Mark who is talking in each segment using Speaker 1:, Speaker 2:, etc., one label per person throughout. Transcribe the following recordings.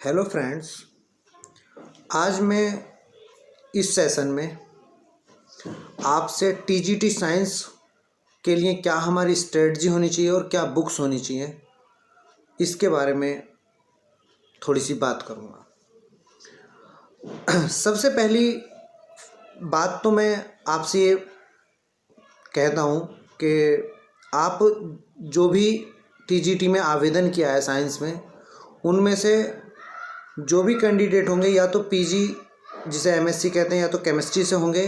Speaker 1: Hello friends, आज मैं इस सेशन में आपसे टीजीटी साइंस के लिए क्या हमारी स्ट्रेटजी होनी चाहिए और क्या बुक्स होनी चाहिए, इसके बारे में थोड़ी सी बात करूँगा। सबसे पहली बात तो मैं आपसे ये कहता हूँ कि आप जो भी टीजीटी में आवेदन किया है साइंस में, उनमें से जो भी कैंडिडेट होंगे या तो पीजी जिसे एमएससी कहते हैं, या तो केमिस्ट्री से होंगे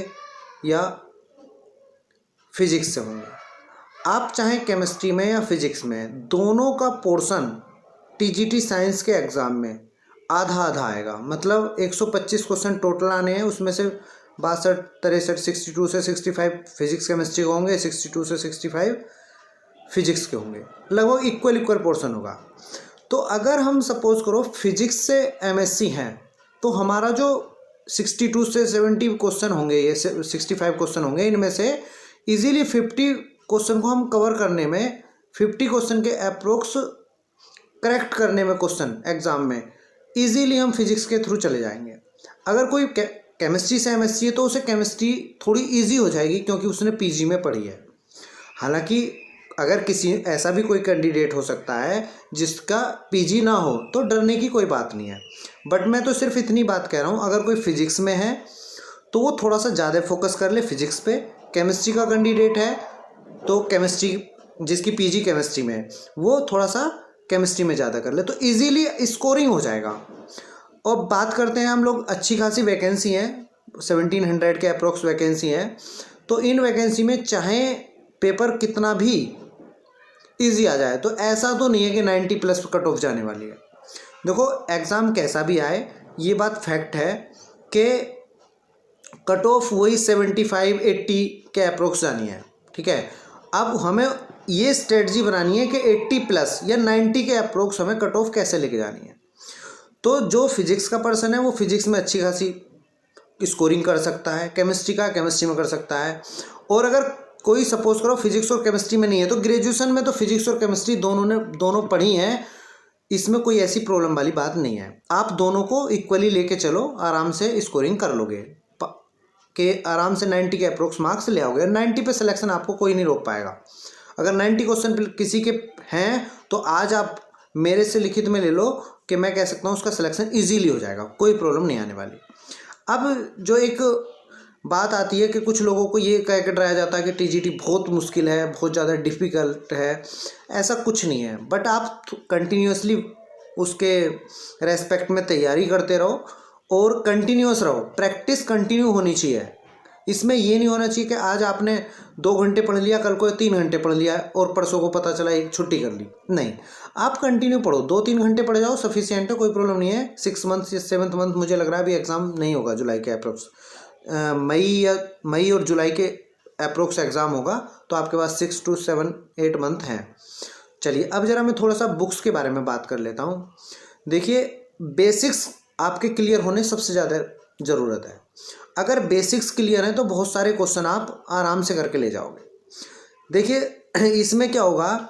Speaker 1: या फिजिक्स से होंगे। आप चाहे केमिस्ट्री में या फिजिक्स में, दोनों का पोर्शन टीजीटी साइंस के एग्ज़ाम में आधा आधा आएगा। मतलब 125 क्वेश्चन टोटल आने हैं, उसमें से 62, 63, 62 से 65 फिजिक्स केमिस्ट्री के होंगे, 62 से 65 फिजिक्स के होंगे। लगभग इक्वल पोर्शन होगा। तो अगर हम सपोज करो फिजिक्स से एमएससी हैं, तो हमारा जो 62 से 70 क्वेश्चन होंगे, ये 65 क्वेश्चन होंगे, इनमें से इजीली 50 क्वेश्चन को हम कवर करने में, 50 क्वेश्चन के अप्रोक्स करेक्ट करने में क्वेश्चन एग्जाम में इजीली हम फिजिक्स के थ्रू चले जाएंगे। अगर कोई केमिस्ट्री से एमएससी है तो उसे केमिस्ट्री थोड़ी इजी हो जाएगी, क्योंकि उसने पीजी में पढ़ी है। हालांकि अगर किसी ऐसा भी कोई कैंडिडेट हो सकता है जिसका पीजी ना हो, तो डरने की कोई बात नहीं है। बट मैं तो सिर्फ इतनी बात कह रहा हूँ, अगर कोई फिजिक्स में है तो वो थोड़ा सा ज़्यादा फोकस कर ले फिजिक्स पे। केमिस्ट्री का कैंडिडेट है तो केमिस्ट्री, जिसकी पीजी केमिस्ट्री में है, वो थोड़ा सा केमिस्ट्री में ज़्यादा कर ले, तो ईजीली स्कोरिंग हो जाएगा। और बात करते हैं हम लोग, अच्छी खासी वैकेंसी है, 1700 के अप्रोक्स वैकेंसी है। तो इन वैकेंसी में चाहे पेपर कितना भी इजी आ जाए, तो ऐसा तो नहीं है कि 90+ कट ऑफ जाने वाली है। देखो, एग्ज़ाम कैसा भी आए, ये बात फैक्ट है कि कट ऑफ वही 75-80 के अप्रोक्स जानी है। ठीक है, अब हमें ये स्ट्रेटजी बनानी है कि 80+ या 90 के अप्रोक्स हमें कट ऑफ कैसे लेके जानी है। तो जो फिजिक्स का पर्सन है वो फिजिक्स में अच्छी खासी स्कोरिंग कर सकता है, केमिस्ट्री का केमिस्ट्री में कर सकता है। और अगर कोई सपोज करो फिजिक्स और केमिस्ट्री में नहीं है, तो ग्रेजुएशन में तो फिजिक्स और केमिस्ट्री दोनों पढ़ी हैं, इसमें कोई ऐसी प्रॉब्लम वाली बात नहीं है। आप दोनों को इक्वली लेके चलो, आराम से स्कोरिंग कर लोगे, कि आराम से 90 के अप्रोक्स मार्क्स ले आओगे। 90 पे सिलेक्शन आपको कोई नहीं रोक पाएगा। अगर 90 क्वेश्चन किसी के हैं तो आज आप मेरे से लिखित में ले लो कि मैं कह सकता हूँ उसका सिलेक्शन इजीली हो जाएगा, कोई प्रॉब्लम नहीं आने वाली। अब जो एक बात आती है कि कुछ लोगों को ये कह के डराया जाता है कि टीजीटी बहुत मुश्किल है, बहुत ज़्यादा डिफ़िकल्ट है। ऐसा कुछ नहीं है, बट आप कंटिन्यूसली उसके रेस्पेक्ट में तैयारी करते रहो और कंटिन्यूस रहो। प्रैक्टिस कंटिन्यू होनी चाहिए। इसमें ये नहीं होना चाहिए कि आज आपने 2 घंटे पढ़ लिया, कल को 3 घंटे पढ़ लिया और परसों को पता चला एक छुट्टी कर ली। नहीं, आप कंटिन्यू पढ़ो, 2-3 घंटे पढ़ जाओ, सफिशिएंट है, कोई प्रॉब्लम नहीं है। 6 मंथ या 7th मंथ मुझे लग रहा है अभी एग्ज़ाम नहीं होगा, जुलाई के अप्रोक्स, मई और जुलाई के अप्रोक्स एग्ज़ाम होगा, तो आपके पास 6 to 7-8 मंथ हैं। चलिए, अब ज़रा मैं थोड़ा सा बुक्स के बारे में बात कर लेता हूँ। देखिए, बेसिक्स आपके क्लियर होने सबसे ज़्यादा ज़रूरत है। अगर बेसिक्स क्लियर हैं तो बहुत सारे क्वेश्चन आप आराम से करके ले जाओगे। देखिए, इसमें क्या होगा,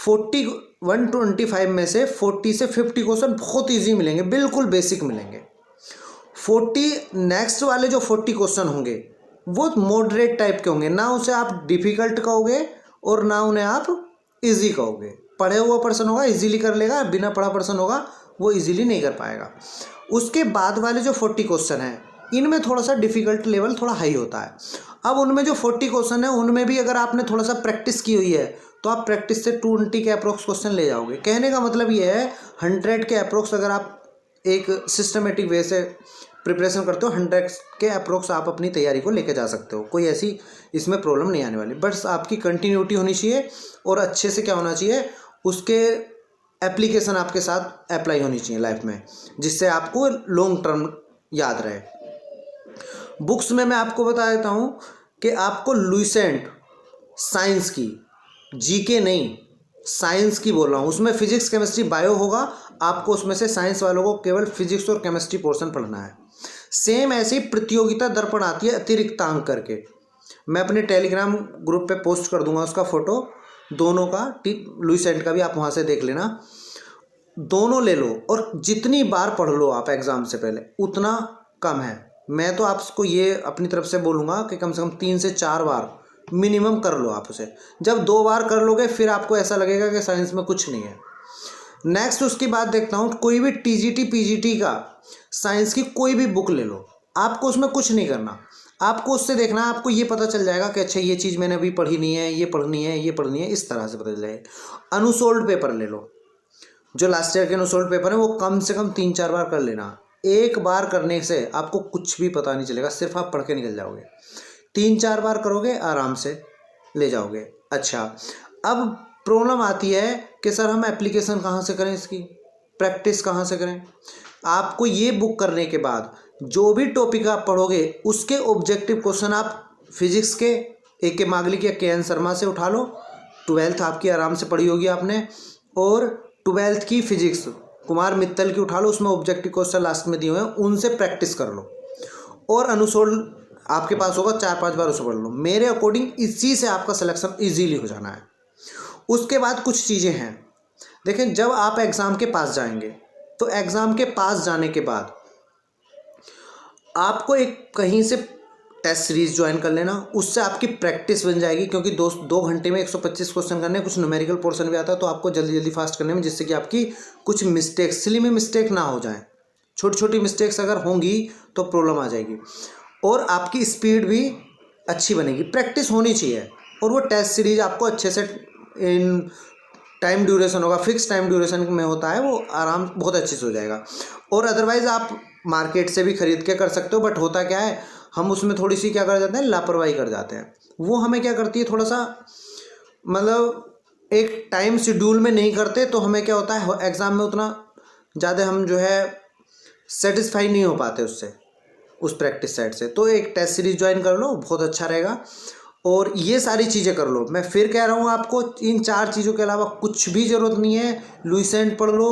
Speaker 1: 125 में से 40 से 50 क्वेश्चन बहुत ईजी मिलेंगे, बिल्कुल बेसिक मिलेंगे। 40 नेक्स्ट वाले जो 40 क्वेश्चन होंगे वो मॉडरेट टाइप के होंगे, ना उसे आप डिफ़िकल्ट कहोगे और ना उन्हें आप इजी कहोगे। पढ़े हुआ पर्सन होगा इजीली कर लेगा, बिना पढ़ा पर्सन होगा वो इजीली नहीं कर पाएगा। उसके बाद वाले जो 40 क्वेश्चन हैं, इनमें थोड़ा सा डिफ़िकल्ट लेवल थोड़ा हाई होता है। अब उनमें जो 40 क्वेश्चन है, उनमें भी अगर आपने थोड़ा सा प्रैक्टिस की हुई है तो आप प्रैक्टिस से 20 के अप्रोक्स क्वेश्चन ले जाओगे। कहने का मतलब ये है, 100 के अप्रोक्स अगर आप एक सिस्टमेटिक वे से प्रिपरेशन करते हो, 100 के अप्रोक्स आप अपनी तैयारी को लेके जा सकते हो। कोई ऐसी इसमें प्रॉब्लम नहीं आने वाली। बस आपकी कंटिन्यूटी होनी चाहिए और अच्छे से क्या होना चाहिए, उसके एप्लीकेशन आपके साथ अप्लाई होनी चाहिए लाइफ में, जिससे आपको लॉन्ग टर्म याद रहे। बुक्स में मैं आपको बता देता हूँ कि आपको लुसेंट साइंस की, जीके नहीं, साइंस की बोल रहा हूँ, उसमें फिजिक्स केमिस्ट्री बायो होगा। आपको उसमें से साइंस वालों को केवल फिजिक्स और केमिस्ट्री पोर्शन पढ़ना है। सेम ऐसी प्रतियोगिता दर्पण आती है अतिरिक्त अंक करके, मैं अपने टेलीग्राम ग्रुप पे पोस्ट कर दूंगा उसका फ़ोटो, दोनों का, लुसेंट का भी आप वहाँ से देख लेना। दोनों ले लो और जितनी बार पढ़ लो आप एग्ज़ाम से पहले उतना कम है। मैं तो आपको ये अपनी तरफ से बोलूँगा कि कम से कम 3 से 4 बार मिनिमम कर लो आप उसे। जब 2 बार कर लोगे फिर आपको ऐसा लगेगा कि साइंस में कुछ नहीं है। नेक्स्ट उसकी बात देखता हूँ, कोई भी टीजीटी पीजीटी का साइंस की कोई भी बुक ले लो, आपको उसमें कुछ नहीं करना, आपको उससे देखना, आपको ये पता चल जाएगा कि अच्छा ये चीज़ मैंने अभी पढ़ी नहीं है, ये पढ़नी है, ये पढ़नी है, इस तरह से पता चल जाएगा। अनसोल्ड पेपर ले लो, जो लास्ट ईयर के अनसोल्ड पेपर है वो कम से कम 3-4 बार कर लेना। एक बार करने से आपको कुछ भी पता नहीं चलेगा, सिर्फ आप पढ़ के निकल जाओगे। 3-4 बार करोगे आराम से ले जाओगे। अच्छा, अब प्रॉब्लम आती है कि सर हम एप्लीकेशन कहाँ से करें, इसकी प्रैक्टिस कहाँ से करें। आपको ये बुक करने के बाद जो भी टॉपिक आप पढ़ोगे उसके ऑब्जेक्टिव क्वेश्चन आप फिजिक्स के AK मागलिक या KN शर्मा से उठा लो। 12th आपकी आराम से पढ़ी होगी आपने, और 12th की फिजिक्स कुमार मित्तल की उठा लो, उसमें ऑब्जेक्टिव क्वेश्चन लास्ट में दिए हुए हैं, उनसे प्रैक्टिस कर लो। और अनुसोल्ड आपके पास होगा, 4-5 बार उसे पढ़ लो। मेरे अकॉर्डिंग इसी से आपका सिलेक्शन इजीली हो जाना है। उसके बाद कुछ चीज़ें हैं, देखें, जब आप एग्ज़ाम के पास जाएंगे तो एग्ज़ाम के पास जाने के बाद आपको एक कहीं से टेस्ट सीरीज ज्वाइन कर लेना, उससे आपकी प्रैक्टिस बन जाएगी। क्योंकि 2 घंटे में 125 क्वेश्चन करने, कुछ न्यूमेरिकल पोर्शन भी आता है, तो आपको जल्दी जल्दी फास्ट करने में, जिससे कि आपकी कुछ मिस्टेक्स, सिली में मिस्टेक ना हो जाए। छोटी छोटी मिस्टेक्स अगर होंगी तो प्रॉब्लम आ जाएगी, और आपकी स्पीड भी अच्छी बनेगी। प्रैक्टिस होनी चाहिए, और वो टेस्ट सीरीज आपको अच्छे से इन टाइम ड्यूरेशन होगा, फिक्स टाइम ड्यूरेशन में होता है, वो आराम बहुत अच्छे से हो जाएगा। और अदरवाइज़ आप मार्केट से भी ख़रीद के कर सकते हो, बट होता क्या है, हम उसमें थोड़ी सी क्या कर जाते हैं, लापरवाही कर जाते हैं। वो हमें क्या करती है, थोड़ा सा मतलब एक टाइम शेड्यूल में नहीं करते, तो हमें क्या होता है, एग्ज़ाम में उतना ज़्यादा हम जो है सेटिस्फाई नहीं हो पाते उससे, उस प्रैक्टिस सेट से। तो एक टेस्ट सीरीज ज्वाइन कर लो, बहुत अच्छा रहेगा। और ये सारी चीज़ें कर लो। मैं फिर कह रहा हूँ आपको, इन 4 चीज़ों के अलावा कुछ भी ज़रूरत नहीं है। लुसेंट पढ़ लो,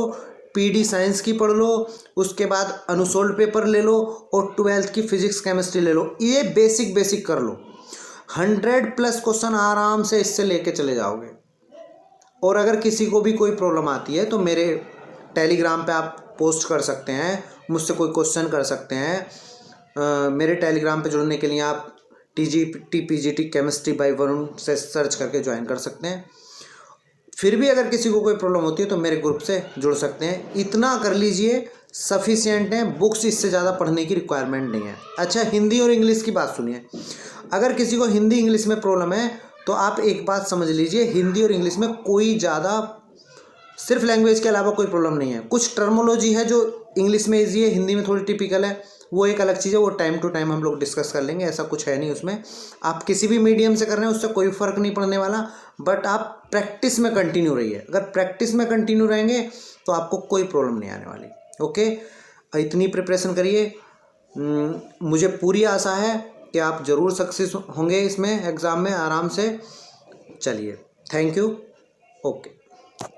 Speaker 1: PD साइंस की पढ़ लो, उसके बाद अनसोल्ड पेपर ले लो, और 12th की फिजिक्स केमिस्ट्री ले लो। ये बेसिक कर लो, 100+ क्वेश्चन आराम से इससे लेके चले जाओगे। और अगर किसी को भी कोई प्रॉब्लम आती है तो मेरे टेलीग्राम पे आप पोस्ट कर सकते हैं, मुझसे कोई क्वेश्चन कर सकते हैं। मेरे टेलीग्राम पे जुड़ने के लिए आप TGT PGT chemistry bye Varun से सर्च करके ज्वाइन कर सकते हैं। फिर भी अगर किसी को कोई प्रॉब्लम होती है तो मेरे ग्रुप से जुड़ सकते हैं। इतना कर लीजिए, सफिशिएंट है। बुक्स इससे ज़्यादा पढ़ने की रिक्वायरमेंट नहीं है। अच्छा, हिंदी और इंग्लिश की बात सुनिए। अगर किसी को हिंदी इंग्लिश में प्रॉब्लम है तो आप एक बात समझ लीजिए, हिंदी और इंग्लिश में कोई ज़्यादा, सिर्फ लैंग्वेज के अलावा कोई प्रॉब्लम नहीं है। कुछ टर्मोलॉजी है जो इंग्लिश में ईजी है, हिंदी में थोड़ी टिपिकल है, वो एक अलग चीज़ है, वो टाइम टू टाइम हम लोग डिस्कस कर लेंगे। ऐसा कुछ है नहीं उसमें। आप किसी भी मीडियम से कर रहे हैं उससे कोई फ़र्क नहीं पड़ने वाला, बट आप प्रैक्टिस में कंटिन्यू रहिए। अगर प्रैक्टिस में कंटिन्यू रहेंगे तो आपको कोई प्रॉब्लम नहीं आने वाली। ओके, इतनी प्रिपरेशन करिए। मुझे पूरी आशा है कि आप ज़रूर सक्सेस होंगे इसमें, एग्ज़ाम में आराम से। चलिए, थैंक यू। ओके।